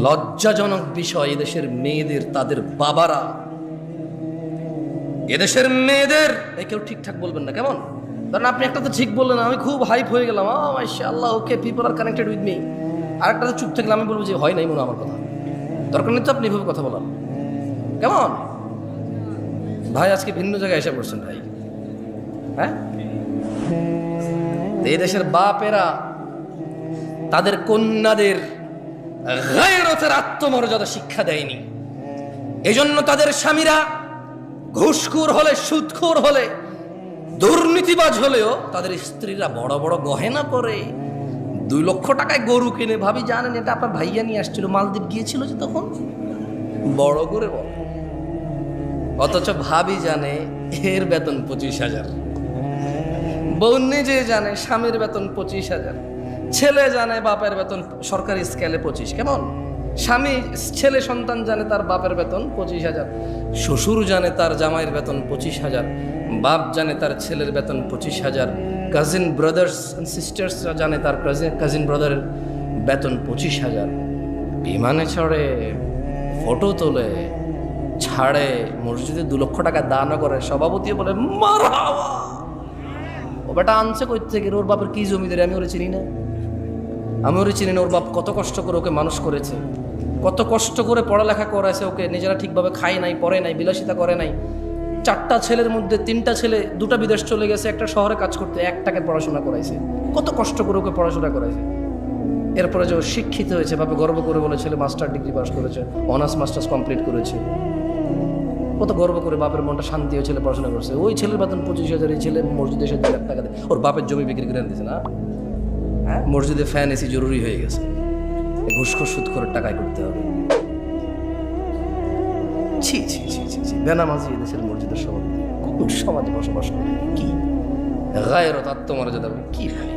লজ্জাজনক বিষয়, এদেশের মেয়েদের তাদের বাবারা, এদেশের মেয়েদের কেউ ঠিকঠাক বলবেন না, কেমন? কারণ আপনি একটা তো ঠিক বললেন, আমি খুব হাইপ হয়ে গেলাম, মাশাআল্লাহ, okay, people are connected with me. আর একটা তো চুপ থাকলে আমি বলবো যে হয় নাই মনে আমার কথা, দরকার নেই তো আপনি এভাবে কথা বলার, কেমন? ভাই আজকে ভিন্ন জায়গায় এসে পড়ছেন ভাই, হ্যাঁ? এই দেশের বাপেরা তাদের কন্যাদের গায়রতের আত্মমর্যাদা শিক্ষা দেয়নি, এজন্য তাদের স্বামীরা ঘুষখোর হলে, সুদখোর হলে, দুর্নীতিবাজ হলেও তাদের স্ত্রীরা বড় বড় গহেনা পরে, 2 লক্ষ টাকায় গরু কিনে। ভাবি জানেন এটা আপনার ভাইয়া নিয়ে আসছিল, মালদ্বীপ গিয়েছিল যে তখন, বড় করে বল। অথচ ভাবি জানে এর বেতন 25,000, বউ নিজে জানে স্বামীর বেতন 25,000, ছেলে জানে বাপের বেতন সরকারি স্কেলে 25, কেমন? স্বামী, ছেলে সন্তান জানে তার বাপের বেতন 25,000, শ্বশুর জানে তার জামাইয়ের বেতন 25,000, বাপ জানে তার ছেলের বেতন 25,000, কাজিন ব্রাদার্স অ্যান্ড সিস্টার্স জানে তার কাজিন ব্রাদারের বেতন 25,000। বিমানে চড়ে, ফটো তোলে, ছাড়ে, মসজিদে 2 লক্ষ টাকা দান করে, সভাপতি বলে মারহাবা। ও বেটা আনছে কই থেকে? ওর বাপের কি জমিদারি আমি ওরে চিনি না, আমি ওরে চিনি না। ওর বাপ কত কষ্ট করে ওকে মানুষ করেছে, কত কষ্ট করে পড়ালেখা করাইছে ওকে, নিজেরা ঠিকভাবে খায় নাই, পড়ে নাই, বিলাসিতা করে নাই। 4টা ছেলের মধ্যে 3টা ছেলে, 2টা বিদেশ চলে গেছে, একটা শহরে কাজ করতে, 1 টাকায় পড়াশোনা করাইছে, কত কষ্ট করে ওকে পড়াশোনা করাইছে। এরপরে যে ও শিক্ষিত হয়েছে, বাপে গর্ব করে বলে ছেলে মাস্টার ডিগ্রি পাস করেছে, অনার্স মাস্টার্স কমপ্লিট করেছে, কত গর্ব করে বাপের মনটা শান্তি হয়ে ছেলে পড়াশোনা করছে। ওই ছেলের বেতন 25,000, এই ছেলে মসজিদে এসে 2 লাখ টাকা দেয়, ওর বাপের জমি বিক্রি করে দিয়েছে না, হ্যাঁ? মসজিদে ফ্যান এসি জরুরি হয়ে গেছে, ঘুষখোর সুদ করে টাকায় করতে হবে। ছি ছি ছি ছি ছি, বেনামাজি এদেশের মসজিদের সভাপতি কোন সমাজে বসবাস করে? কি গায়রত, আত্মমর্যাদা, কি ভাই?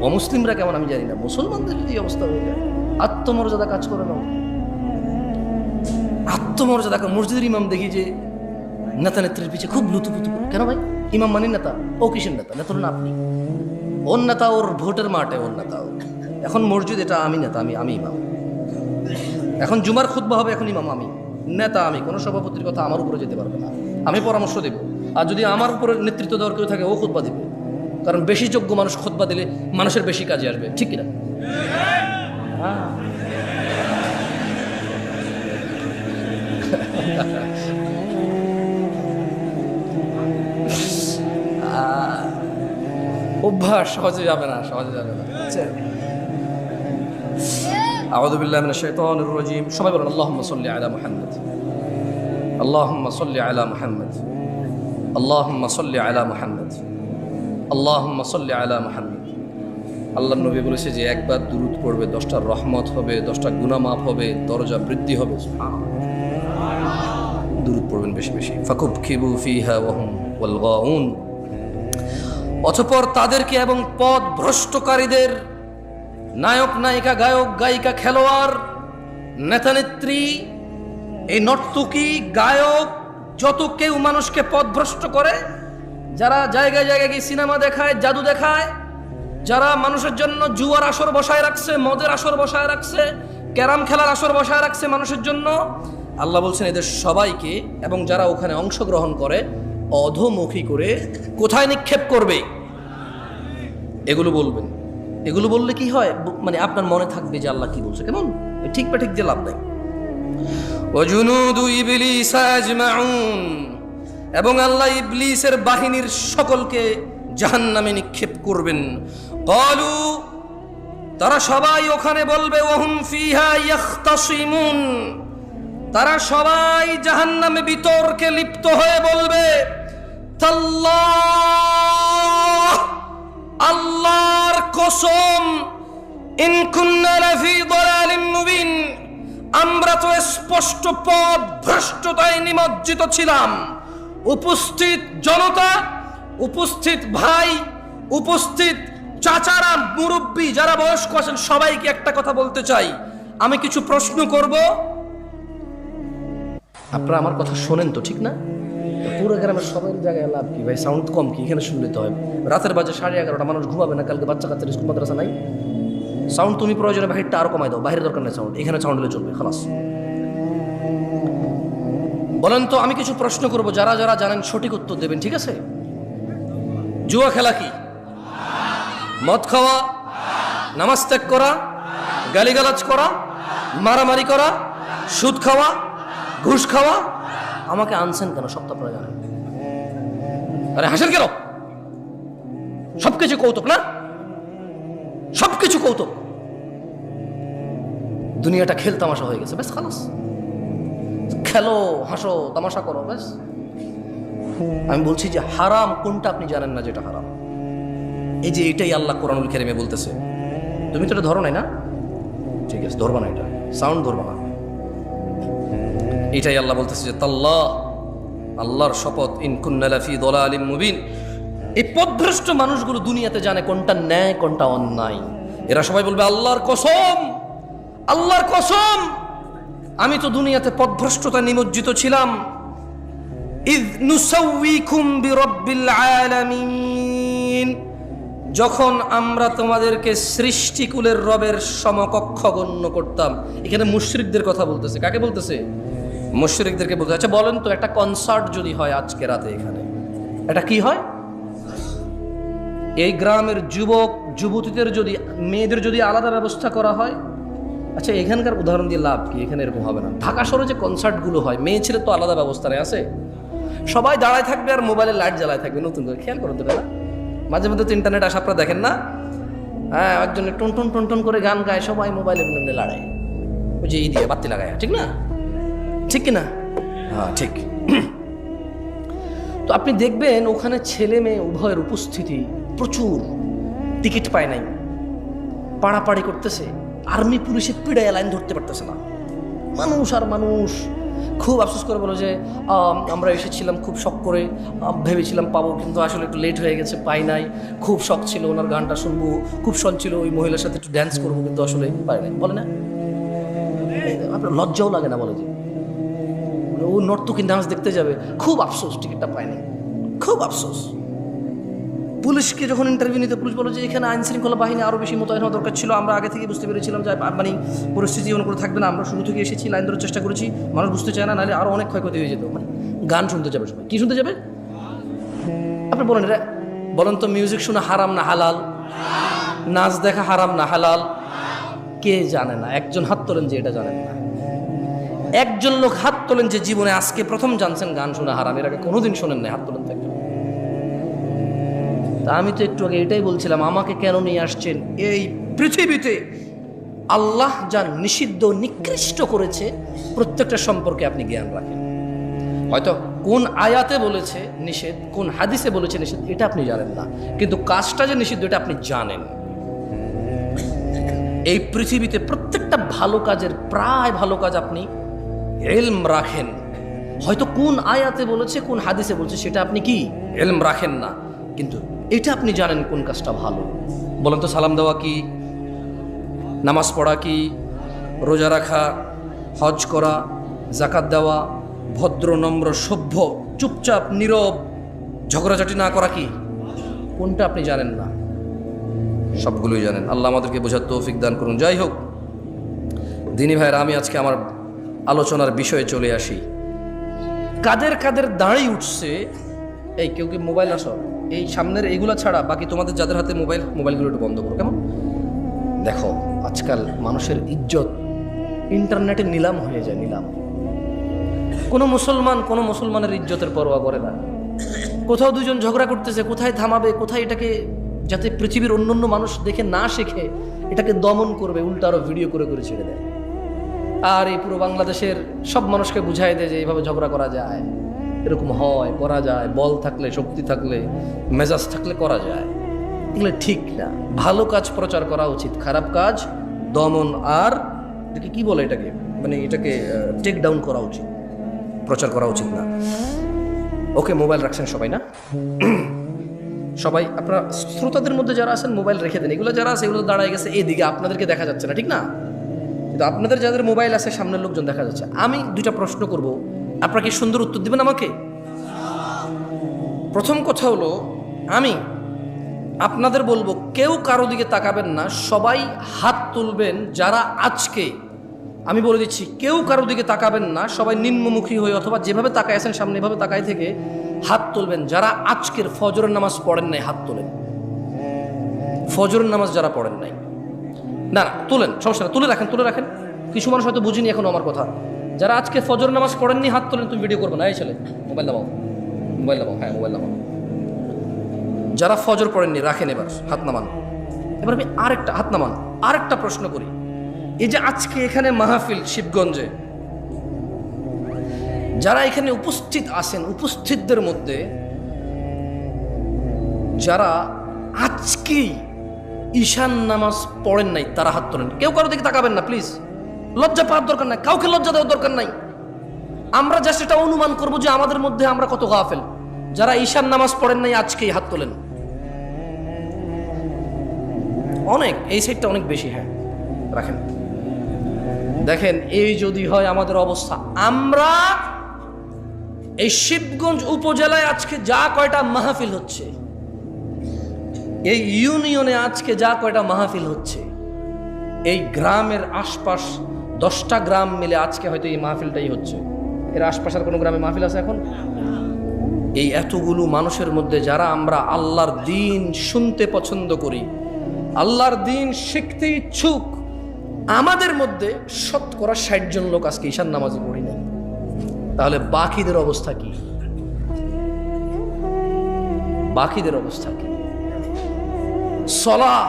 অমুসলিমরা কেমন আমি জানি না, মুসলমানদের যদি অবস্থা হয়ে যায়, আত্মমর্যাদা কাজ করে না, আত্মমর্যাদা। মসজিদের ইমাম দেখি যে নেতা নেত্রীর পিছিয়ে খুব লুতুপুতু করে, কেন ভাই? ইমাম মানে নেতা, ও কিসের নেতা? নেতা না আপনি, ওর নেতা ওর ভোটের মাঠে, ওর নেতা। এখন মসজিদ এটা আমি নেতা, আমি ইমাম। এখন জুমার খুতবা হবে, এখন ইমাম আমি, নেতা আমি, কোনো সভাপতির কথা আমার উপরে যেতে পারবে না, আমি পরামর্শ দেব। আর যদি আমার উপরে নেতৃত্ব দেওয়ার কেউ থাকে, ও খুতবা দেবে, কারণ বেশি যোগ্য মানুষ খুতবা দিলে মানুষের বেশি কাজে আসবে, ঠিক কিনা? অভ্যাস সহজে যাবে না, সহজে যাবে না। আউযু বিল্লাহি মিনাশ শাইতানির রাজীম। সবাই বলেন আল্লাহুম্মা সাল্লি আলা মুহাম্মাদ, আল্লাহুম্মা সাল্লি আলা মুহাম্মাদ, আল্লাহুম্মা সাল্লি আলা মুহাম্মাদ, আল্লাহুম্মা সাল্লি আলা মুহাম্মাদ। আল্লাহর নবী বলেছে যে একবার দুরূদ পড়বে 10টা রহমত হবে, 10টা গুনাহ মাফ হবে, দরজা বৃদ্ধি হবে। দুরূদ পড়বেন বেশি বেশি। ফাকুবকিবু ফিহা ওয়া হুম ওয়াল গাউন। অতঃপর তাদেরকে এবং পথ ভ্রষ্টকারীদের, নায়ক নায়িকা, গায়ক গায়িকা, খেলোয়াড়, নেতা নেত্রী, এই নর্তকী, গায়ক, যত কেউ মানুষকে পথভ্রষ্ট করে, যারা জায়গায় জায়গায় গিয়ে সিনেমা দেখায়, জাদু দেখায়, যারা মানুষের জন্য জুয়ার আসর বসায় রাখছে, মদের আসর বসায় রাখছে, ক্যারাম খেলার আসর বসায় রাখছে মানুষের জন্য, আল্লাহ বলছেন এদের সবাইকে এবং যারা ওখানে অংশগ্রহণ করে অধোমুখী করে কোথায় নিক্ষেপ করবে? এগুলো বলবেন। এগুলো বললে কি হয়, মানে আপনার মনে থাকবে যে আল্লাহ কি বলছে, কেমন? ঠিক বা ঠিক যে লাভ নাই। ওয়াজুনুদু ইবলিস আজমাউন, এবং আল্লাহ ইবলিসের বাহিনীর সকলকে জাহান্নামে নিক্ষেপ করবেন। ক্বালু, তারা সবাই ওখানে বলবে, ওয়াহুম ফিহা ইয়াখতাসিমুন, তারা সবাই জাহান্নামে বিতর্কে লিপ্ত হয়ে বলবে, তাল্লাহ, আল্লাহর কসম, ইন কুন্না লাফি দালালিন মুবিন, আমরা তো স্পষ্ট পথ ভ্রষ্টতায় নিমজ্জিত ছিলাম। উপস্থিত জনতা, উপস্থিত ভাই, উপস্থিত চাচারা, মুরব্বী যারা বয়স্ক আছেন, সবাইকে একটা কথা বলতে চাই। আমি কিছু প্রশ্ন করব, আপনারা আমার কথা শোনেন তো, ঠিক না? পুরো গ্রামের সবাই জায়গায় লাভ কি ভাই? সাউন্ড কম কি? এখানে শুনলে তো হয়। রাতের বাজে 11:30, মানুষ ঘুমাবে না, কালকে বাচ্চা কাচ্চার স্কুল মাদ্রাসা নাই। সাউন্ড তুমি প্রয়োজনে বাহিরটা আরো কমাই দাও, বাহিরের দরকার নেই সাউন্ড, এখানে সাউন্ড হলে চলবে, খালাস। বলেন তো, আমি কিছু প্রশ্ন করব, যারা যারা জানেন সঠিক উত্তর দেবেন, ঠিক আছে? জুয়া খেলা কি? মদ খাওয়া, নামাজ ত্যাগ করা, গালিগালাজ করা, মারামারি করা, সুদ খাওয়া, ঘুষ খাওয়া। আমাকে আনছেন কেন? সব তো আপনারা জানেন। আরে হাসেন কেন? সবকিছু কৌতুক না? সবকিছু কৌতুক। দুনিয়াটা খেল তামাশা হয়ে গেছে, ব্যাস খালাস। খেলো, হাসো, তামাশা করো, ব্যাস। আমি বলছি যে হারাম কোনটা আপনি জানেন না যেটা হারাম। এই যে এটাই আল্লাহ কোরআনুল কারীমে বলতেছে। তুমি তো এটা ধরো নাই না? ঠিক আছে, ধরবা না, এটা সাউন্ড ধরবা না। এটাই আল্লাহ বলতেছে যে তাল্লাহ, আল্লাহর শপথ, ইন কুন্না লাফি দালালিম মুবিন। এই পথভ্রষ্ট মানুষগুলো দুনিয়াতে জানে কোনটা ন্যায় কোনটা অন্যায়। এরা সবাই বলবে আল্লাহর কসম, আল্লাহর কসম, আমি তো দুনিয়াতে পথভ্রষ্টতা নিমজ্জিত ছিলাম। ইয নুসাউইকুম বিরাব্বিল আলামিন, যখন আমরা তোমাদেরকে সৃষ্টিকুলের রবের সমকক্ষ গণ্য করতাম। এখানে মুশরিকদের কথা বলতেছে। কাকে বলতেছে? মুশরিকদেরকে বলতে। আচ্ছা বলেন তো, একটা কনসার্ট যদি হয় আজকে রাতে এখানে, এটা কি হয়? এই গ্রামের যুবক যুবতীদের যদি, মেয়েদের যদি আলাদা ব্যবস্থা করা হয়। আচ্ছা এখানকার উদাহরণ দিয়ে লাভ কি? এখানে এরকম হবে না। ঢাকা শহরে যে কনসার্টগুলো হয়, মেয়ে ছেলে তো আলাদা ব্যবস্থা নেই, আছে? সবাই দাঁড়ায় থাকবে আর মোবাইলে লাইট জ্বালায় থাকবে। নতুন করে খেয়াল করো তো, মাঝে মধ্যে তো ইন্টারনেট আসা আপনারা দেখেন না? হ্যাঁ, একজনে টন টন টন টন করে গান গায়, সবাই মোবাইলে লড়ায়, ওই যে ই দিয়ে বাতি লাগায়, ঠিক না? ঠিক কিনা? হ্যাঁ ঠিক। তো আপনি দেখবেন ওখানে ছেলে মেয়ে উভয়ের উপস্থিতি প্রচুর, টিকিট পায় নাই, পাড়াপাড়ি করতেছে, আর্মি পুলিশের পিড়ায় লাইন ধরতে পারতেছে না, মানুষ আর মানুষ। খুব আফসোস করে বলো যে আমরা এসেছিলাম খুব শখ করে, ভেবেছিলাম পাবো, কিন্তু আসলে একটু লেট হয়ে গেছে, পাই নাই। খুব শখ ছিল ওনার গানটা শুনবো, খুব শখ ছিল ওই মহিলার সাথে একটু ড্যান্স করবো, কিন্তু আসলে পাই নাই। বলে না, আপনার লজ্জাও লাগে না? বলে যে ও নর্তকী ডান্স দেখতে যাবে, খুব আফসোস টিকিটটা পায়নি, খুব আফসোস। পুলিশকে যখন ইন্টারভিউ নিতে পুলিশ বলো যে এখানে আইন শৃঙ্খলা বাহিনী আরও বেশি মোতায়েন হওয়া দরকার ছিল, আমরা আগে থেকে বুঝতে পেরেছিলাম যে মানে পরিস্থিতি এমন করে থাকবে না, আমরা শুরু থেকে এসেছি, লাইন ধরার চেষ্টা করেছি, মানুষ বুঝতে চায় না, নাহলে আরও অনেক ক্ষয়ক্ষতি হয়ে যেত। মানে গান শুনতে যাবে সবাই, কি শুনতে যাবে? আপনি বলেন, এটা বলেন তো, মিউজিক শোনা হারাম না হালাল? নাচ দেখা হারাম না হালাল? কে জানে না? একজন হাত তোলেন যে এটা জানেন না। একজন লোক হাত তোলেন যে জীবনে আজকে প্রথম জানছেন গান শোনা হারাম, এর আগে কোনোদিন শোনেন নাই, হাত তোলেন থাকবেন। তা আমি তো একটু আগে এটাই বলছিলাম, আমাকে কেন নিয়ে আসছেন এই পৃথিবীতে? আল্লাহ যা নিষিদ্ধ নিকৃষ্ট করেছে প্রত্যেকটা সম্পর্কে আপনি জ্ঞান রাখেন। হয়তো কোন আয়াতে বলেছে নিষেধ, কোন হাদিসে বলেছে নিষেধ, এটা আপনি জানেন না, কিন্তু কাজটা যে নিষিদ্ধ এটা আপনি জানেন। এই পৃথিবীতে প্রত্যেকটা ভালো কাজের, প্রায় ভালো কাজ আপনি ইলম রাখেন। হয়তো কোন আয়াতে বলেছে, কোন হাদিসে বলেছে, সেটা আপনি কি ইলম রাখেন না, কিন্তু এটা আপনি জানেন কোন কাজটা ভালো। বলেন তো, সালাম দেওয়া কি, নামাজ পড়া কি, রোজা রাখা, হজ করা, জাকাত দেওয়া, ভদ্র নম্র সভ্য চুপচাপ নীরব ঝগড়াঝাটি না করা কি, কোনটা আপনি জানেন না? সবগুলোই জানেন। আল্লাহ আমাদেরকে বোঝার তৌফিক দান করুন। যাই হোক দিনী ভাইয়েরা, আমি আজকে আমার আলোচনার বিষয়ে চলে আসি। কাদের কাদের দাঁড়িয়ে উঠছে, এই কেউ কি মোবাইল আসো, এই সামনের এইগুলা ছাড়া বাকি তোমাদের যাদের হাতে মোবাইলগুলো একটু বন্ধ করো, কেমন? দেখো আজকাল মানুষের ইজ্জত ইন্টারনেটে নিলাম হয়ে যায়, নিলাম। কোনো মুসলমানের ইজ্জতের পরোয়া করে না। কোথাও দুজন ঝগড়া করতেছে, কোথায় থামাবে, কোথায় এটাকে, যাতে পৃথিবীর অন্যান্য মানুষ দেখে না শেখে, এটাকে দমন করবে, উল্টা আরো ভিডিও করে করে ছেড়ে দেয়। আর এই পুরো বাংলাদেশের সব মানুষকে বুঝাই দেয় যে এইভাবে ঝগড়া করা যায়, এরকম হয়, করা যায়, বল থাকলে, শক্তি থাকলে, মেজাজ থাকলে করা যায়। এগুলো ঠিক না। ভালো কাজ প্রচার করা উচিত, খারাপ কাজ দমন, আর এটাকে কি বলে, এটাকে মানে এটাকে টেক ডাউন করা উচিত, প্রচার করা উচিত না। ওকে, মোবাইল রাখছেন সবাই না? সবাই আপনারা শ্রোতাদের মধ্যে যারা আছেন মোবাইল রেখে দেন। এগুলো যারা আছে এগুলো দাঁড়ায় গেছে এদিকে, আপনাদেরকে দেখা যাচ্ছে না, ঠিক না? কিন্তু আপনাদের যাদের মোবাইল আছে সামনের লোকজন দেখা যাচ্ছে। আমি দুইটা প্রশ্ন করব, আপনারা কি সুন্দর উত্তর দিবেন আমাকে? প্রথম কথা হলো, আমি আপনাদের বলবো, কেউ কারো দিকে তাকাবেন না, সবাই হাত তুলবেন যারা আজকে, আমি বলে দিচ্ছি, কেউ কারো দিকে তাকাবেন না, সবাই নিম্নমুখী হয়ে অথবা যেভাবে তাকায় আছেন সামনে এভাবে তাকায় থেকে হাত তুলবেন যারা আজকের ফজরের নামাজ পড়েন নাই। হাত তোলেন ফজরের নামাজ যারা পড়েন নাই। না না, তোলেন, সমস্যা না, তুলে রাখেন। কিছু মানুষ হয়তো বুঝিনি এখনো আমার কথা। যারা আজকে ফজর নামাজ পড়েননি হাত তোলেন। তুমি ভিডিও করবে না, এই ছেলে মোবাইল নামাও, হ্যাঁ মোবাইল নামাও। যারা ফজর পড়েননি রাখেন, এবার হাত নামান। এবার আমি আরেকটা হাত নামান, আরেকটা প্রশ্ন করি। এই যে আজকে এখানে মাহফিল শিবগঞ্জে, যারা এখানে উপস্থিত আছেন, উপস্থিতদের মধ্যে যারা আজকেই ঈশান নামাজ পড়েন নাই তারা হাত তোলেন। কেউ কারো দিকে তাকাবেন না প্লিজ, লজ্জা পাওয়ার দরকার নাই, কাউকে লজ্জা দেওয়ার দরকার নাই। আমরা যা সেটা অনুমান করবো যে আমাদের মধ্যে আমরা কত গাফেল। যারা ঈশান নামাজ পড়েন নাই আজকেই হাত তোলেন। অনেক, এই সাইডটা অনেক বেশি, হ্যাঁ রাখেন। দেখেন, এই যদি হয় আমাদের অবস্থা, আমরা এই শিবগঞ্জ উপজেলায় আজকে যা কয়টা মাহফিল হচ্ছে, এই ইউনিয়নে আজকে যা কয়টা মাহফিল হচ্ছে, এই গ্রামের আশপাশ 10টা গ্রাম মিলে আজকে হয়তো এই মাহফিলটাই হচ্ছে। এর আশপাশের কোনো গ্রামে মাহফিল আছে এখন? এই এতগুলো মানুষের মধ্যে যারা আমরা আল্লাহর দ্বীন শুনতে পছন্দ করি, আল্লাহর দ্বীন শিখতে ইচ্ছুক, আমাদের মধ্যে 60% জন লোক আজকে ঈশান নামাজে পড়ি নাই। তাহলে বাকিদের অবস্থা কি? বাকিদের অবস্থা কি? সলাহ,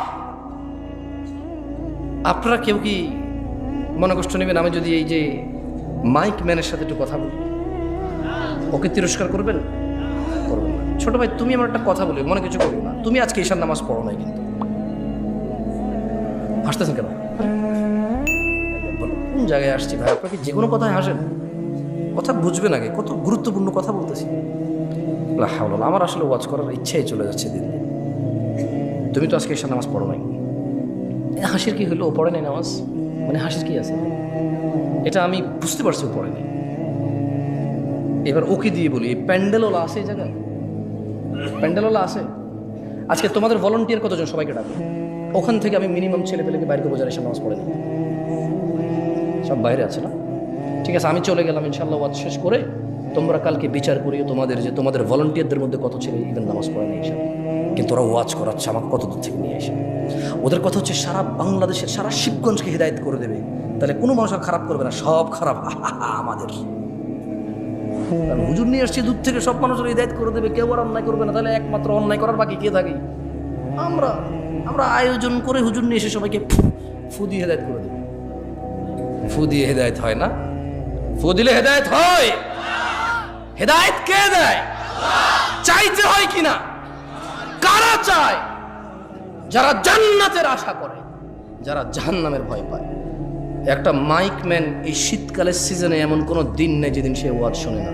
আপনারা কেউ কি মনে কষ্ট নেবেন আমি যদি এই যে মাইক ম্যানের সাথে একটু কথা বলি? ওকে তিরস্কার করবেন? করবেন না। ছোট ভাই, তুমি আমার একটা কথা বলি, মনে কিছু করবো না। তুমি আজকে ঈশান নামাজ পড়ো নাই, কিন্তু হাসতেছেন কেন? কোন জায়গায় আসছি ভাই? আপনাকে যে কোনো কথায় হাসেন, কথা বুঝবেন আগে, কত গুরুত্বপূর্ণ কথা বলতেছি। আমার আসলে ওয়াচ করার ইচ্ছাই চলে যাচ্ছে দিন। তুমি তো আজকে ঈশান নামাজ পড়ো নাই, হাসির কি হইলো? ও পড়ে নাই নামাজ, মানে হাসির কি আছে? এটা আমি বুঝতে পারছি ও পড়ে নাই। এবার ওকে দিয়ে বলি, এই প্যান্ডেলওয়ালা আছে এই জায়গায়? প্যান্ডেলওয়ালা আছে? আজকে তোমাদের ভলান্টিয়ার কতজন? সবাইকে ডাকো। ওখান থেকে আমি মিনিমাম ছেলে পেলেকে বাইরে বোঝার ঈশান নামাজ পড়ে নি, সব বাইরে আছে না? ঠিক আছে, আমি চলে গেলাম, ইনশাল্লাহ ওয়াজ শেষ করে তোমরা কালকে বিচার করিও তোমাদের যে তোমাদের ভলান্টিয়ারদের মধ্যে কত ছেলে ইভেন নামাজ পড়ে নেই ঈশান, কিন্তু ওরা ওয়াজ করাচ্ছে আমাকে কত দূর থেকে নিয়ে এসে। ওদের কথা হচ্ছে সারা বাংলাদেশের, সারা শিবগঞ্জকে হিদায়ত করে দেবে। তাহলে কোনো মানুষ আর খারাপ করবে না, সব খারাপ আমাদের। হুজুর নিয়ে আসছে দূর থেকে, সব মানুষের হিদায়ত করে দেবে, কেউ আর অন্যায় করবে না। তাহলে একমাত্র অন্যায় করার বাকি কে থাকে? আমরা আমরা আয়োজন করে হুজুর নিয়ে এসে সবাইকে ফু দিয়ে হেদায়ত করে দেবে। ফু দিয়ে হেদায়ত হয় না? ফু দিলে হেদায়ত হয়? হেদায়ত কে দেয়? চাইতে হয় কিনা? কারা চায়? যারা জান্নাতের আশা করে, যারা জাহান্নামের ভয় পায়। একটা মাইকম্যান এই শীতকালের সিজনে এমন কোনো দিন নেই যেদিন সে ওয়াজ শোনে না।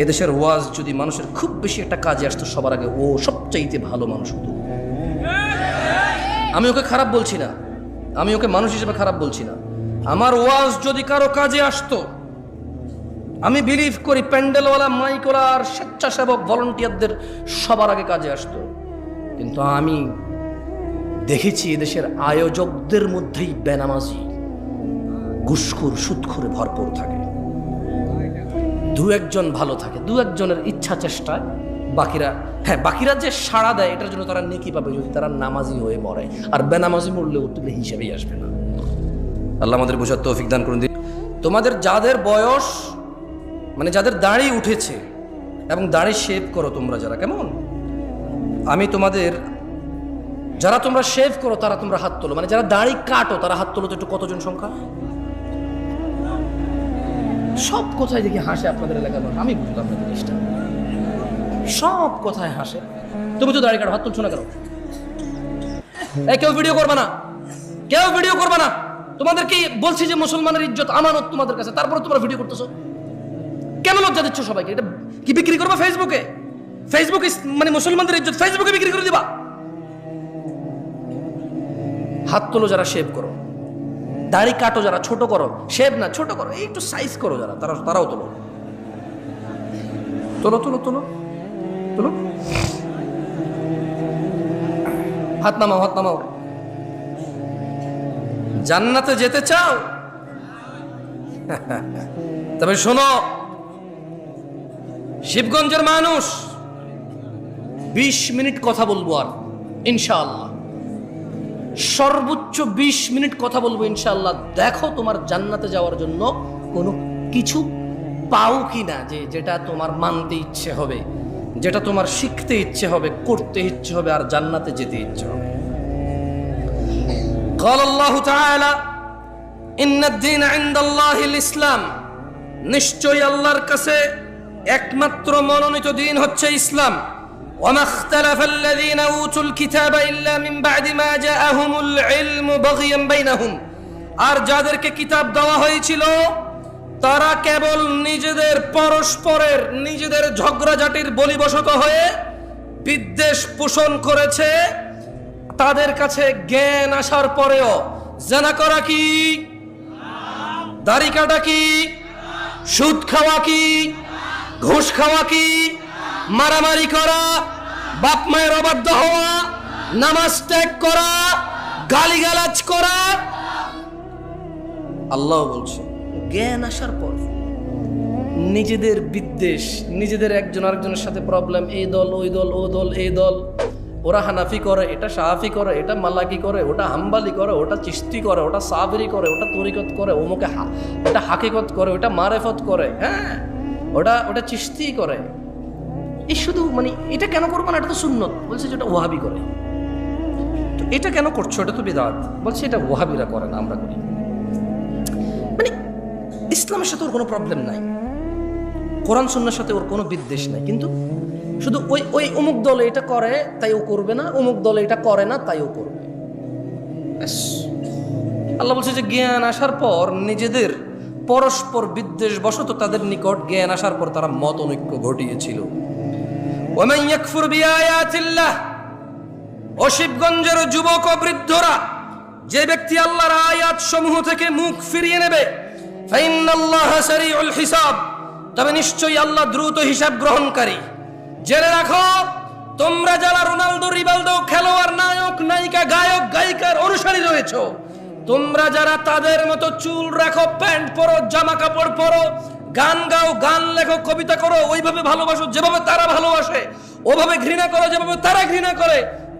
এদেশের ওয়াজ যদি মানুষের খুব বেশি একটা কাজে আসতো, সবার আগে ও সবচাইতে ভালো মানুষ হতো। আমি ওকে খারাপ বলছি না, আমি ওকে মানুষ হিসেবে খারাপ বলছি না। আমার ওয়াজ যদি কারো কাজে আসতো, আমি বিলিভ করি প্যান্ডেলওয়ালা, মাইকওয়ালা আর স্বেচ্ছাসেবক ভলান্টিয়ারদের সবার আগে কাজে আসতো। কিন্তু আমি দেখেছি এদেশের আয়োজকদের মধ্যেই বেনামাজি, ঘুষখোর, সুদখোরে ভরপুর থাকে। দু একজন ভালো থাকে, দু একজনের ইচ্ছা চেষ্টায়, বাকিরা যে সাড়া দেয় এটার জন্য তারা নেকি পাবে যদি তারা নামাজি হয়ে মরে। আর বেনামাজি মরলে ওর তুলে হিসেবেই আসবে না। আল্লাহ আমাদের বোঝার তৌফিক দান করুন। তোমাদের যাদের বয়স, মানে যাদের দাড়ি উঠেছে এবং দাড়ি শেভ করো তোমরা, যারা কেমন, আমি তোমাদের, যারা তোমরা শেভ করো তারা তোমরা হাত তোলো। মানে যারা দাড়ি কাটো তারা হাত তোলো তো একটু। কতজন সংখ্যা? সব কথায় দেখি হাসে আপনাদের এলাকার মানুষ, আমি বুঝলাম না জিনিসটা। সব কথায় হাসে। তুমি তো দাড়ি কাটো, হাত তুলছো না কেন? কেউ ভিডিও করবে না, কেউ ভিডিও করবে না। তোমাদের কি বলছি যে মুসলমানের ইজ্জত আমানত তোমাদের কাছে, তারপরে তোমরা ভিডিও করতেছো কেন? লজ্জা দিচ্ছ সবাইকে। এটা কি বিক্রি করবা ফেসবুকে? ফেসবুকে মানে মুসলমানদের ইজ্জত ফেসবুকে বিক্রি করে দিবা? হাত তোলো যারা শেভ করো, দাড়ি কাটো যারা, ছোট করো, শেভ না ছোট করো, এই একটু সাইজ করো যারা, তারাও তোলো। তোলো তোলো তোলো তোলো। হাত নামাও, হাত নামাও। জান্নাতে যেতে চাও? তবে শোনো, শিবগঞ্জের মানুষ 20 মিনিট কথা বলবো, আর ইনশাআল্লাহ সর্বোচ্চ 20 মিনিট কথা বলবো ইনশাআল্লাহ। দেখো তোমার জান্নাতে যাওয়ার জন্য কোনো কিছু পাও কিনা, যেটা তোমার মানতে ইচ্ছে হবে, যেটা তোমার শিখতে ইচ্ছে হবে, করতে ইচ্ছে হবে, আর জান্নাতে যেতে ইচ্ছে হবে। قال الله تعالى إن الدين عند الله الإسلام, নিশ্চয়ই আল্লাহর কাছে একমাত্র মনোনীত দিন হচ্ছে ইসলাম। وما اختلف الذين أوتوا الكتاب إلا من بعد ما جاءهم العلم بغيا بينهم, আর যাদেরকে কিতাব দেওয়া হয়েছিল তারা কেবল নিজেদের পরস্পরের নিজেদের ঝগড়াঝাটির বলিবশত হয়ে বিদ্বেষ পোষণ করেছে। তাদের কাছে জ্ঞান আসার পরেও জানা করা কি, দাড়ি কাটা কি, সুদ খাওয়া কি, ঘুষ খাওয়া কি, মারামারি করা, বাপ মায়ের অবাধ্য হওয়া, নামাজ ত্যাগ করা, গালিগালাজ করা। আল্লাহ বলছে জ্ঞান আসার পর নিজেদের বিদ্বেষ, নিজেদের একজন আরেকজনের সাথে প্রবলেম, এই দল ওই দল, ও দল এই দল, ওরা হানাফি করে, এটা শাহাফি করে, এটা মালাকি করে, ওটা হাম্বালি করে, ওটা চিশতি করে, ওটা সাবরি করে, ওটা তরিকত করে, ওমুকে ওটা হাকিকত করে, ওটা মারেফত করে, হ্যাঁ ওটা চিশতি করে। এই শুধু মানে এটা কেন করবো না, এটা তো সুন্নত, বলছে যেটা ওয়াহাবি করে। তো এটা কেন করছো, এটা তো বিদআত, বলছে এটা ওয়াহাবিরা করে না, আমরা করি। মানে ইসলামের সাথে ওর কোনো প্রবলেম নাই, কোরআন সুন্নাহর সাথে ওর কোনো বিদ্বেষ নাই, কিন্তু শুধু ওই অমুক দলে এটা করে তাই ও করবে না, অমুক দলে এটা করে না তাই ও করবে। আল্লাহ বলছে যে জ্ঞান আসার পর নিজেদের পরস্পর বিদ্বেষ বশত তাদের নিকট জ্ঞান আসার পর তারা মত অনৈক্য ঘটিয়েছিল। ওয়ামান ইয়াকফুর বিআয়াতিল্লাহ, ও শিবগঞ্জের যুবক ও বৃদ্ধরা, যে ব্যক্তি আল্লাহর আয়াত সমূহ থেকে মুখ ফিরিয়ে নেবে, ফাইন্নাল্লাহা সারিউল হিসাব, তবে নিশ্চয়ই আল্লাহ দ্রুত হিসাব গ্রহণকারী। জেনে রাখো, তোমরা যারা রোনালদো, রিভালদো, খেলোয়াড়, নায়ক, নায়িকা, গায়ক, গায়িকার অনুসারী রয়েছো, তোমরা যারা তাদের মতো চুল রাখো, প্যান্ট পরো, জামা কাপড় পরো, গান গাও, গান লেখো, কবিতা করো, ওইভাবে ভালোবাসো যেভাবে তারা ভালোবাসে, ওভাবে ঘৃণা করো যেভাবে তারা ঘৃণা করে,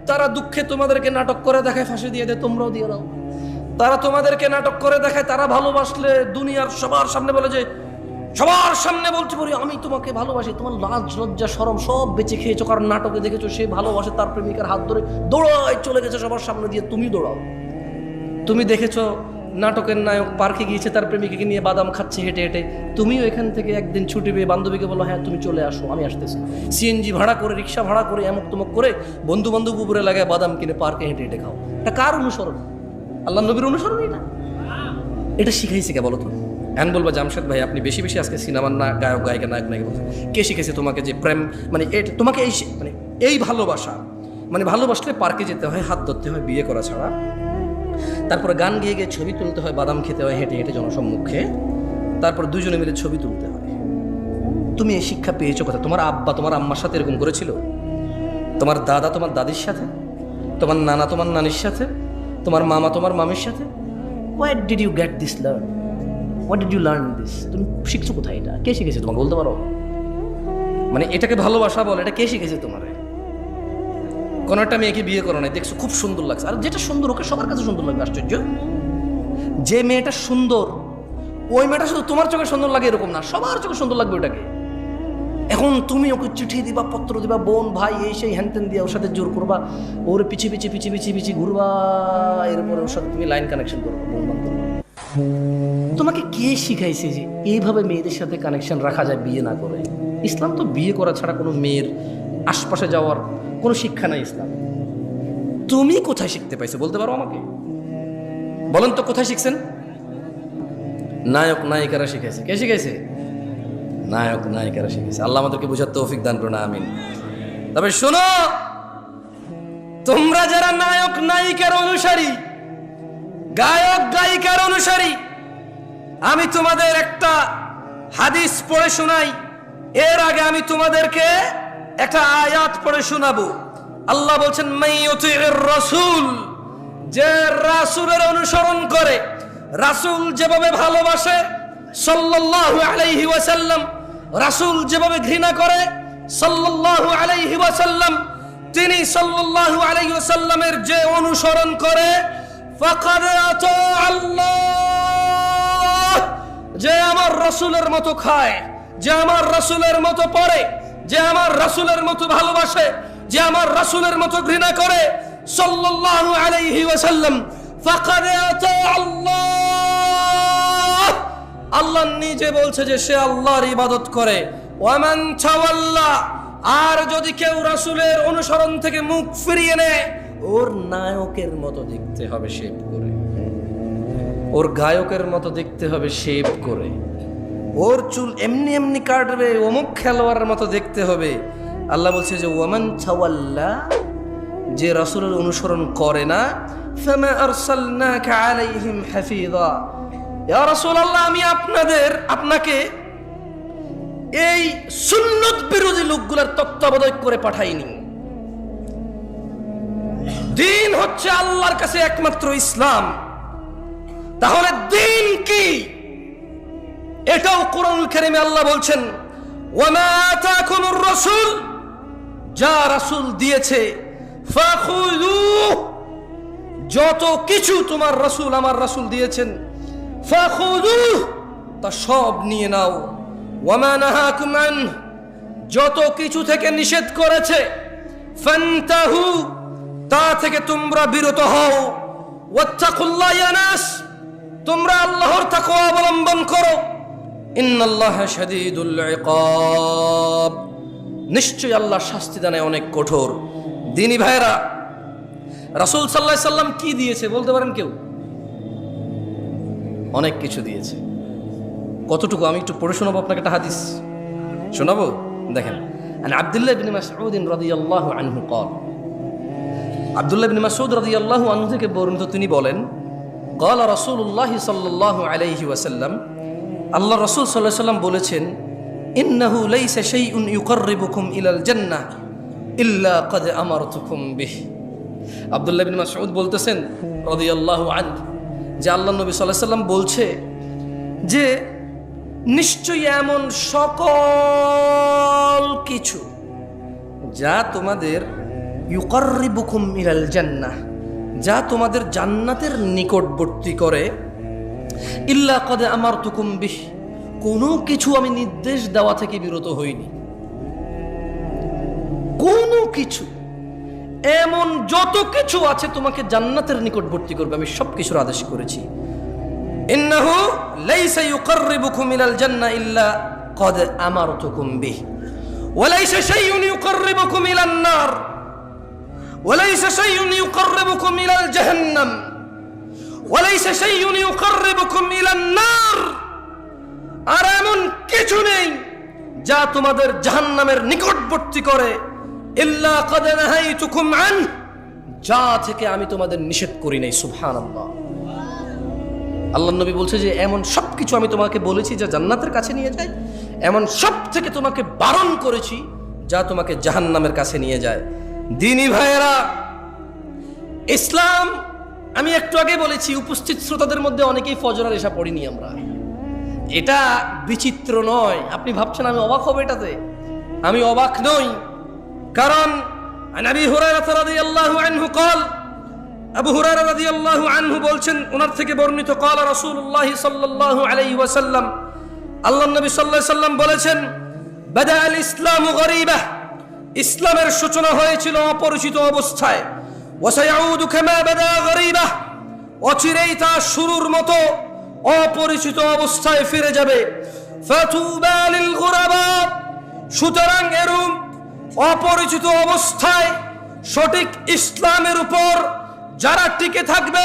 তারা দুঃখে তোমাদেরকে নাটক করে দেখায়, ফাঁসি দিয়ে দেয়, তোমরাও দিয়ে দাও। তারা তোমাদেরকে নাটক করে দেখায়, তারা ভালোবাসলে দুনিয়ার সবার সামনে বলে যে, সবার সামনে বলতে পারি আমি তোমাকে ভালোবাসি, তোমার লাজ লজ্জা শরম সব বেঁচে খেয়েছো, কারণ নাটকে দেখেছো সে ভালোবাসে, তার প্রেমিকার হাত ধরে দৌড়ায় চলে গেছে সবার সামনে দিয়ে, তুমি দৌড়াও। তুমি দেখেছো নাটকের নায়ক পার্কে গিয়েছে, তার প্রেমিকাকে নিয়ে বাদাম খাচ্ছে হেঁটে হেঁটে, তুমিও এখান থেকে একদিন ছুটি পেয়ে বান্ধবীকে বলো হ্যাঁ তুমি চলে আসো, আমি আসতেছি। সিএনজি ভাড়া করে, রিক্সা ভাড়া করে, এমক তমক করে বন্ধু বান্ধব উপরে লাগায় বাদাম কিনে পার্কে হেঁটে হেঁটে খাও। এটা কার অনুসরণ? আল্লাহ নবীর অনুসরণ? এটা শিখাইছে কে বলো তো? হ্যান বলবা জামশেদ ভাই আপনি বেশি বেশি আজকে সিনেমার না গায়ক গায়িকা নায়ক নায়িকা বলছেন। কে শিখেছে তোমাকে যে প্রেম মানে তোমাকে এই ভালোবাসা, মানে ভালোবাসলে পার্কে যেতে হয়, হাত ধরতে হয়, বিয়ে করা ছাড়া, তারপরে গান গিয়ে গিয়ে ছবি তুলতে হয়, বাদাম খেতে হয় হেঁটে হেঁটে জনসম্মুখে, তারপর দুজনে মিলে ছবি তুলতে হয়। তুমি এই শিক্ষা পেয়েছো কোথায়? তোমার আব্বা তোমার আম্মার সাথে এরকম করেছিল? তোমার দাদা তোমার দাদির সাথে? তোমার নানা তোমার নানির সাথে? তোমার মামা তোমার মামির সাথে? Where did you get this learn? What did you learn this? তুমি শিখছো কোথায়? এটা কে শিখেছে তোমাকে বলতে পারো? মানে এটাকে ভালোবাসা বলে, এটা কে শিখেছে তোমারে? কোন একটা মেয়েকে বিয়ে করো নাই, দেখছো খুব সুন্দর লাগছে, আর যেটা সুন্দর ওকে সবার কাছে সুন্দর লাগবে। আশ্চর্য, যে মেয়েটা সুন্দর ওই মেয়েটা শুধু তোমার চোখে সুন্দর লাগে এরকম না, সবার চোখে সুন্দর লাগবে ওটাকে। এখন তুমি ওকে চিঠি দিবা, পত্র দিবা, বোন ভাই এই সেই হ্যানতেন দিয়ে ওর সাথে জোর করবা, ওর পিছিয়ে পিছিয়ে পিছিয়ে পিছিয়ে পিছিয়ে ঘুরবা, এরপরে ওর সাথে তুমি লাইন কানেকশন করবা, বোন বান্ধব। তোমাকে কে শিখাইছে যে এইভাবে মেয়েদের সাথে কানেকশন রাখা যায় বিয়ে না করে? ইসলাম তো বিয়ে করা ছাড়া কোনো মেয়ের আশপাশে যাওয়ার কোনো শিক্ষা নাই ইসলাম। তুমি কোথায় শিখতে পাইছো বলতে পারো আমাকে? বলেন তো কোথায় শিখছেন? নায়ক নায়িকারা শিখাইছে। কে শিখাইছে? নায়ক নায়িকারা শিখেছে। আল্লাহ আমাদেরকে বুঝার তৌফিক দান করুন, আমিন। তবে শোনো, তোমরা যারা নায়ক নায়িকার অনুসারী, গায়ক গায়িকার অনুসারী, আমি তোমাদের একটা হাদিস পড়ে শোনাই। এর আগে আমি তোমাদেরকে একটা আয়াত পড়ে শোনাবো। আল্লাহ বলছেন মাইয়ুতির রাসূল, যে রাসূলের অনুসরণ করে, রাসূল যেভাবে ভালোবাসে সাল্লাল্লাহু আলাইহি ওয়াসাল্লাম, রাসূল যেভাবে ঘৃণা করে সাল্লাল্লাহু আলাইহি ওয়াসাল্লাম, তিনি সাল্লাল্লাহু আলাইহি ওয়াসাল্লামের যে অনুসরণ করে ফাকাদ আতা আল্লাহ, যে আমার রাসূলের মতো খায়, যে আমার রাসূলের মতো পড়ে, যে আমার রাসূলের মতো ভালোবাসে, যে আমার রাসূলের মতো ঘৃণা করে সাল্লাল্লাহু আলাইহি ওয়াসাল্লাম, ফাকাদ আতা আল্লাহ। আল্লাহ নিজে বলছে যে সে আল্লাহর ইবাদত করে। ওয়ামান তাওয়াল্লা, আর যদি কেউ রাসূলের অনুসরণ থেকে মুখ ফিরিয়ে নেয়, ওর নায়কের মতো দেখতে হবে শেভ করে, ওর গায়কের মতো দেখতে হবে শেভ করে, ওর চুল এমনি এমনি কাটবে, অমুক খেলোয়াড়ের মতো দেখতে হবে। আল্লাহ বলছে যে ওয়ামান তাওয়াল্লা, যে রাসূলের অনুসরণ করে না, ফামা আরসালনাকা আলাইহিম হাফিযা, ইয়া রাসূলুল্লাহ আমি আপনাকে এই সুন্নত বিরোধী লোকগুলোর তত্ত্বাবধায়ক করে পাঠাইনি। দিন হচ্ছে আল্লাহর কাছে একমাত্র ইসলাম। তাহলে দিন কি? এটাও কোরআনুল কারীমে আল্লাহ বলছেন ওয়ামা আতাকুমুর রাসূল, যা রাসূল দিয়েছে ফাখুযুহু, যত কিছু তোমার রাসূল আমার রাসূল দিয়েছেন ফাখুযুহু, তা সব নিয়ে নাও। ওয়ামা নাহাকুম আন, যত কিছু থেকে নিষেধ করেছে ফান্তাহু, তা থেকে তোমরা বিরত হও। ওয়াত্তাকুল্লাহ ইয়া নাস, তোমরা আল্লাহর তাকওয়া অবলম্বন করো। ইন্নাল্লাহা শাদীদুল ইকাব, নিশ্চয়ই আল্লাহ শাস্তি দানে অনেক কঠোর। দিনী ভাইরা, রাসূল সাল্লাল্লাহু আলাইহি সাল্লাম কি দিয়েছে বলতে পারেন কেউ? অনেক কিছু দিয়েছে। কতটুকু আমি একটু পড়ে শোনাবো আপনাকে, একটা হাদিস শোনাবো। দেখেন, আন আব্দুল্লাহ ইবনে মাসউদ রাদিয়াল্লাহু আনহু قال, আব্দুল্লাহ ইবনে মাসউদ রাদিয়াল্লাহু আনহু থেকে বর্ণিত, তিনি বলেন قال রাসূলুল্লাহ সাল্লাল্লাহু আলাইহি ওয়াসাল্লাম, আল্লাহ রাসূল সাল্লাল্লাহু আলাইহি ওয়াসাল্লাম বলেছেন ইন্নাহু লাইসা শাইউন ইউকাররিবুকুম ইলাল জান্নাহ ইল্লা ক্বাদ আমারতুকুম বিহি। আব্দুল্লাহ ইবনে মাসউদ বলতেছেন রাদিয়াল্লাহু আনহু যে আল্লাহ নবী সাল্লাল্লাহু আলাইহি ওয়াসাল্লাম বলছে যে নিশ্চয়ই এমন সকল কিছু যা তোমাদের ইউকাররিবুকুম ইলাল জান্নাহ, যা তোমাদের জান্নাতের নিকটবর্তী করে, ইল্লা ক্বাদ আমারতুকুম বিহি, কোনো কিছু আমি নির্দেশ দেওয়া থেকে বিরত হইনি। কোনো কিছু, এমন যত কিছু আছে তোমাকে জান্নাতের নিকটবর্তী করবে, আমি সব কিছুর আদেশ করেছি। ইন্নাহু লাইসা ইউকাররিবুকুম ইলাল জান্নাহ ইল্লা ক্বাদ আমারতুকুম বিহি ওয়া লাইসা শাইউন ইউকাররিবুকুম ইলান নার ওয়া লাইসা শাইউন ইউকাররিবুকুম ইলাল জাহান্নাম ওয়া লাইসা শাইউন ইউকাররিবুকুম ইলান নার, আর এমন কিছু নেই যা তোমাদের জাহান্নামের নিকটবর্তী করে, ইল্লা ক্বাদ নাহাইতুকুম আন, যা থেকে আমি তোমাদের নিষেধ করি নাই। সুবহানাল্লাহ। আল্লাহ নবী বলছে যে এমন সব কিছু আমি তোমাকে বলেছি যা জান্নাতের কাছে নিয়ে যায়, এমন সব থেকে তোমাকে বারণ করেছি যা তোমাকে জাহান্নামের কাছে নিয়ে যায়। দিনী ভাইয়েরা, ইসলাম, আমি একটু আগে বলেছি উপস্থিত শ্রোতাদের মধ্যে অনেকেই ফজরের এশা পড়িনি আমরা। এটা বিচিত্র নয়, আপনি ভাবছেন আমি অবাক হব এটাতে, আমি অবাক নই। কারণ আবু হুরায়রা রাদিয়াল্লাহু আনহু قال, আবু হুরায়রা রাদিয়াল্লাহু আনহু বলছেন, ওনার থেকে বর্ণিত, قال রাসূলুল্লাহ সাল্লাল্লাহু আলাইহি ওয়াসাল্লাম, আল্লাহর নবী সাল্লাল্লাহু আলাইহি ওয়াসাল্লাম বলেছেন বাদা আল ইসলামু গরীবা, ইসলামের সূচনা হয়েছিল অপরিচিত অবস্থায়, ওয়া সায়াউদু কামা বাদা গরীবা, অচিরেই তা শুরুর মতো অপরিচিত অবস্থায় ফিরে যাবে। ফাতুবা লিল গুরাবা, সুতরাং এরূপ অপরিচিত অবস্থায় সঠিক ইসলামের উপর যারা টিকে থাকবে,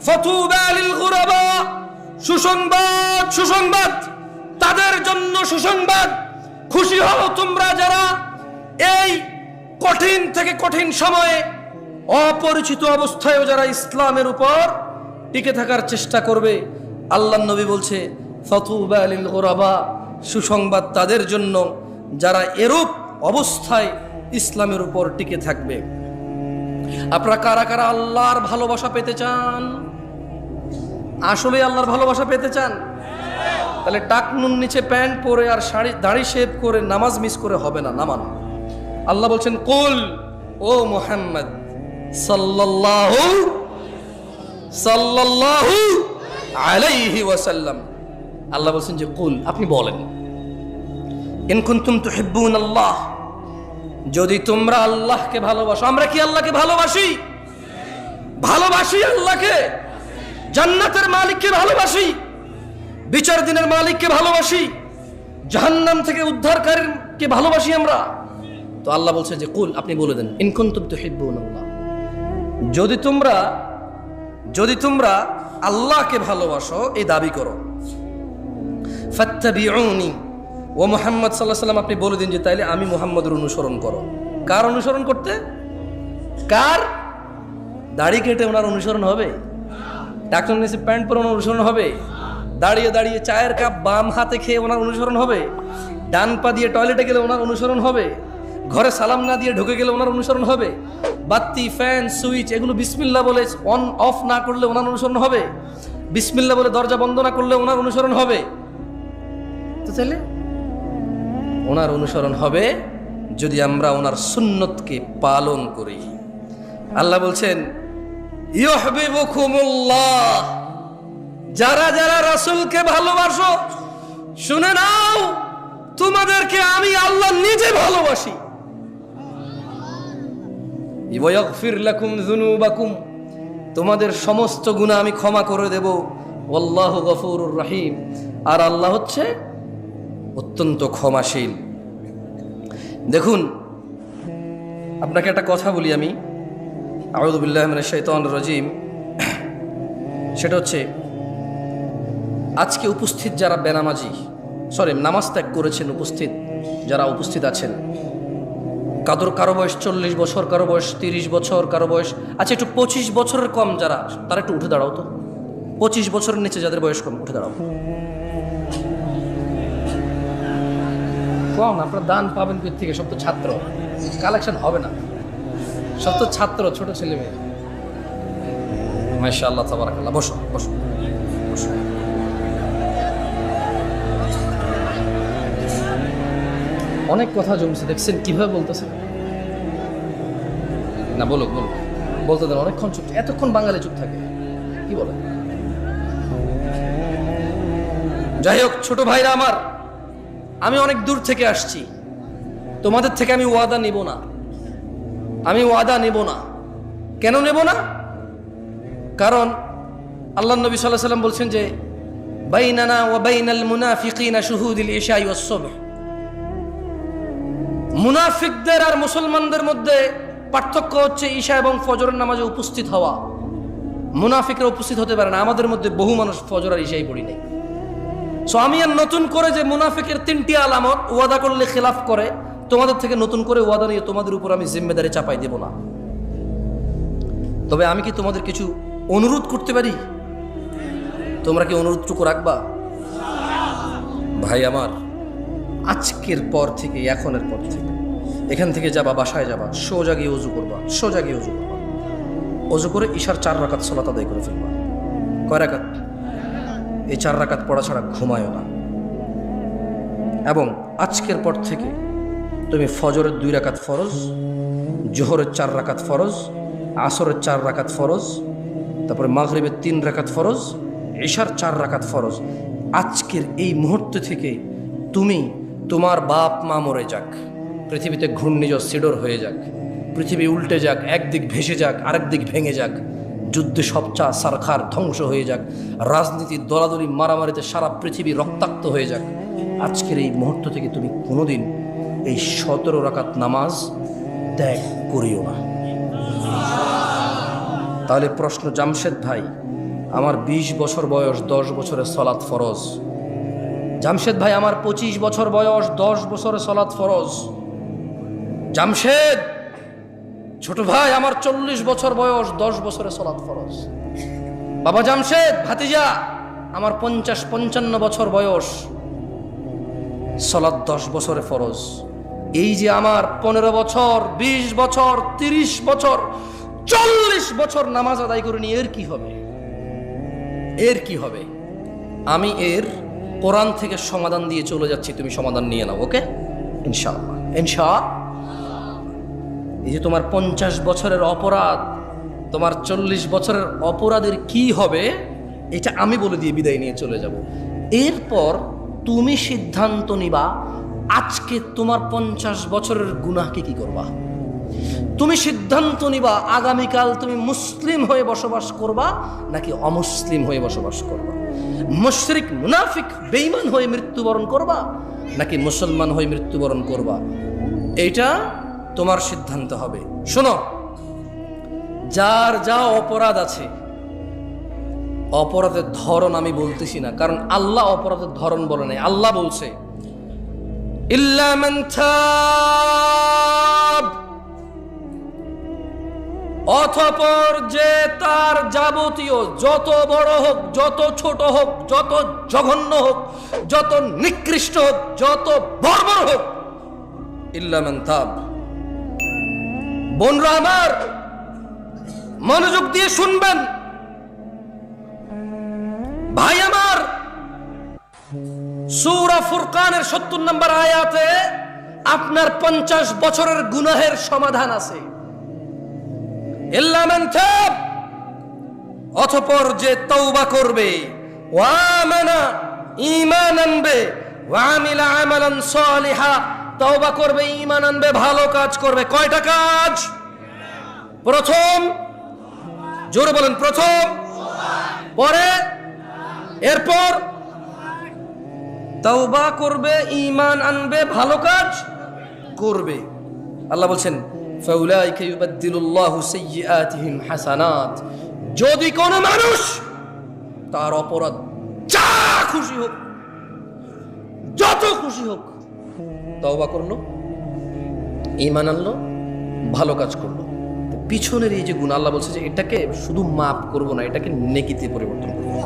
ফাতুবা লিল গুরাবা, সুসংবাদ, সুসংবাদ তাদের জন্য সুসংবাদ। খুশি হও তোমরা যারা এই কঠিন থেকে কঠিন সময়ে অপরিচিত অবস্থায়ও যারা ইসলামের উপর টিকে থাকার চেষ্টা করবে। আল্লাহর নবী বলছে ফাতুবা লিল গুরাবা, সুসংবাদ তাদের জন্য যারা এরূপ অবস্থায় ইসলামের উপর টিকে থাকবে। আপনারা কারা কারা আল্লাহর ভালোবাসা পেতে চান? আসলে আল্লাহর ভালোবাসা পেতে চান? তাহলে টাকনুন নিচে প্যান্ট পরে আর দাড়ি শেভ করে নামাজ মিস করে হবে না, নামান। আল্লাহ বলছেন কুল, ও মুহাম্মদ সাল্লাল্লাহু আলাইহি ওয়াসাল্লাম, আল্লাহ বলছেন যে কুল, আপনি বলেন, ইন কুনতুম তুহিব্বুনাল্লাহ, যদি তোমরা আল্লাহকে ভালোবাসো। আমরা কি আল্লাহকে ভালোবাসি? ভালোবাসি আল্লাহকে, জান্নাতের মালিককে ভালোবাসি, বিচার দিনের মালিককে ভালোবাসি, জাহান্নাম থেকে উদ্ধারকারীকে ভালোবাসি আমরা। তো আল্লাহ বলছে যে কুল, আপনি বলে দেন, ইন কুনতুম তুহিব্বুনাল্লাহ, যদি তোমরা আল্লাহকে ভালোবাসো, এই দাবি করো, ফাত্তাবিউনি, ও মুহাম্মদ সাল্লাল্লাহু আলাইহি ওয়াসাল্লাম, আপনি বলে দিন যে তাইলে আমি মুহাম্মদের অনুসরণ করো। কার অনুসরণ করতে? কার? দাড়ি কেটে ওনার অনুসরণ হবে? টাকনুন নিচে প্যান্ট পরে ওনার অনুসরণ হবে? দাঁড়িয়ে দাঁড়িয়ে চায়ের কাপ বাম হাতে খেয়ে ওনার অনুসরণ হবে? ডান পা দিয়ে টয়লেটে গেলে ওনার অনুসরণ হবে? ঘরে সালাম না দিয়ে ঢুকে গেলে ওনার অনুসরণ হবে? বাতি, ফ্যান, সুইচ এগুলো বিসমিল্লাহ বলে অন অফ না করলে ওনার অনুসরণ হবে? বিসমিল্লাহ বলে দরজা বন্ধ না করলে ওনার অনুসরণ হবে? তো তাহলে ওনার অনুসরণ হবে যদি আমরা ওনার সুন্নতকে পালন করি। আল্লাহ বলছেন ইউহিব্বুকুমুল্লাহ, যারা যারা রাসূলকে ভালোবাসো শুনে নাও, তোমাদেরকে আমি আল্লাহ নিজে ভালোবাসি। ওয়াগফির লাকুম যুনুবাকুম, তোমাদের সমস্ত গুনাহ আমি ক্ষমা করে দেব। ওয়াল্লাহু গফুরুর রহিম, আর আল্লাহ হচ্ছে অত্যন্ত ক্ষমাশীল। দেখুন, আপনাকে একটা কথা বলি আমি, আউযু বিল্লাহি মিনাশ শাইতানির রাজিম। সেটা হচ্ছে, আজকে উপস্থিত যারা বেনামাজি, নামাজ ত্যাগ করেছেন, যারা উপস্থিত আছেন, কারো বয়স 40 বছর, কারো বয়স 30 বছর, কারো বয়স আচ্ছা একটু 25 বছরের কম যারা, তারা একটু উঠে দাঁড়াও তো। 25 বছরের নিচে যাদের বয়স কম, উঠে দাঁড়াও। কম, আপনারা দান পাবেন কোথা থেকে? সব তো ছাত্র, কালেকশন হবে না, সব তো ছাত্র, ছোট ছেলে মেয়ে। মাশাআল্লাহ, তাবারাকাল্লাহ। বসো বসো বসো। অনেক কথা জমছে, দেখছেন কিভাবে বলতেছে না? বলুক বলতে দেন, অনেকক্ষণ চুপ, এতক্ষণ বাঙালি চুপ থাকে, কি বলে? যাই হোক, ছোট ভাইরা আমার, আমি অনেক দূর থেকে আসছি, তোমাদের থেকে আমি ওয়াদা নিব না। আমি ওয়াদা নেব না। কেন নেব না? কারণ আল্লাহ নবী সাল্লাল্লাহু আলাইহি ওয়াসাল্লাম বলছেন যে বাইনানা ওয়া বাইনাল মুনাফিকিনা শুহুদুল ইশাই ওয়াস সুবহ, মুনাফিকদের আর মুসলমানদের মধ্যে পার্থক্য হচ্ছে ঈশা এবং ফজরের নামাজে উপস্থিত হওয়া। মুনাফিকরা উপস্থিত হতে পারে না, আমাদের মধ্যে বহু মানুষ ফজর আর ঈশাই পড়ি নাই। সো আমি আর নতুন করে যে মুনাফিকের 3টি আলামত, ওয়াদা করলে খেলাফ করে, তোমাদের থেকে নতুন করে ওয়াদা নিয়ে তোমাদের উপর আমি জিম্মেদারি চাপাই দেব না। তবে আমি কি তোমাদের কিছু অনুরোধ করতে পারি? তোমরা কি অনুরোধটুকু রাখবা? ভাই আমার, আজকের পর থেকে, এখনের পর থেকে, এখান থেকে যাবা, বাসায় যাবা, সোজা গিয়ে অজু করবা, অজু করে ঈশার 4 রাকাত সালাত আদায় করে ফেলবা। কয় রাকাত? এই 4 রাকাত পড়া ছাড়া ঘুমায়ও না। এবং আজকের পর থেকে তুমি ফজরের 2 রাকাত ফরজ, জোহরের 4 রাকাত ফরজ, আসরের 4 রাকাত ফরজ, তারপরে মাগরিবের 3 রাকাত ফরজ, ঈশার 4 রাকাত ফরজ, আজকের এই মুহূর্ত থেকে তুমি, তোমার বাপ মা মরে যাক, পৃথিবীতে ঘূর্ণিঝড় সিডর হয়ে যাক, পৃথিবী উল্টে যাক, একদিক ভেসে যাক, আরেক দিক ভেঙে যাক, যুদ্ধে সবচা সারখার ধ্বংস হয়ে যাক, রাজনীতির দলাদলি মারামারিতে সারা পৃথিবী রক্তাক্ত হয়ে যাক, আজকের এই মুহূর্ত থেকে তুমি কোনোদিন এই 17 রাকাত নামাজ ত্যাগ করিও না। তাহলে প্রশ্ন, জামশেদ ভাই, আমার 20 বছর বয়স, 10 বছরের সলাৎ ফরজ। জামশেদ ভাই, আমার 25 বছর বয়স, 10 বছরের সলাৎ ফরজ। জামশেদ ছোট ভাই, আমার 40 বছর বয়স, 10 বছরের সলাৎ ফরজ। বাবা জামশেদ ভাতিজা, আমার 50-55 বছর বয়স, সলাৎ 10 বছরে ফরজ। এই যে আমার 15 বছর, 20 বছর, 30 বছর, 40 বছর নামাজ আদায় করিনি, এর কি হবে? এর কি হবে? আমি এর কোরআন থেকে সমাধান দিয়ে চলে যাচ্ছি, তুমি সমাধান নিয়ে নাও, ওকে? ইনশাআল্লাহ, ইনশাআল্লাহ। এই যে তোমার 50 বছরের অপরাধ, তোমার 40 বছরের অপরাধের কি হবে, এটা আমি বলে দিয়ে বিদায় নিয়ে চলে যাব। এরপর তুমি সিদ্ধান্ত নিবা আজকে তোমার 50 বছরের গুনাহকে কি করবা। তুমি সিদ্ধান্ত নিবা আগামীকাল তুমি মুসলিম হয়ে বসবাস করবা নাকি অমুসলিম হয়ে বসবাস করবা, মুশরিক মুনাফিক বেঈমান হয়ে মৃত্যুবরণ করবা নাকি মুসলমান হয়ে মৃত্যুবরণ করবা। এইটা তোমার সিদ্ধান্ত হবে। শোনো, যার যা অপরাধ আছে, অপরাধের ধরন আমি বলতেছি না, কারণ আল্লাহ অপরাধের ধরন বলে নাই। আল্লাহ বলছে ইল্লা মান তাব, অতঃপর যে তার যাবতীয় যত বড় হোক, যত ছোট হোক, যত জঘন্য হোক, যত নিকৃষ্ট হোক, যত বর্বর হোক, ইল্লা মান তাব। বোনরা আমার, মনোযোগ দিয়ে শুনবেন, ভাই আমার, সূরা ফুরকানের 70 নম্বর আয়াতে আপনার 50 বছরের গুনাহের সমাধান আছে। ইল্লা মান তাব, অতঃপর যে তওবা করবে, ওয়া আমানা, ঈমান আনবে, ওয়া আমিলা আমালান সালিহা, তওবা করবে, ঈমান আনবে, ভালো কাজ করবে। কয়টা কাজ? প্রথম, জোরে বলেন, প্রথম, পরে, এরপর তওবা করবে, ঈমান আনবে, ভালো কাজ করবে। আল্লাহ বলছেন ফাউলাইকা ইউবাদদিলুল্লাহু সাইয়্যাতিহিম হাসানাত। যদি কোন মানুষ তার অপরাধ যা খুশি হোক, যত খুশি হোক, তওবা করলো, ঈমান আনলো, ভালো কাজ করলো, পিছনের এই যে গুনাহ, আল্লাহ বলছে যে এটাকে শুধু মাফ করবো না, এটাকে নেকিতে পরিবর্তন করবো।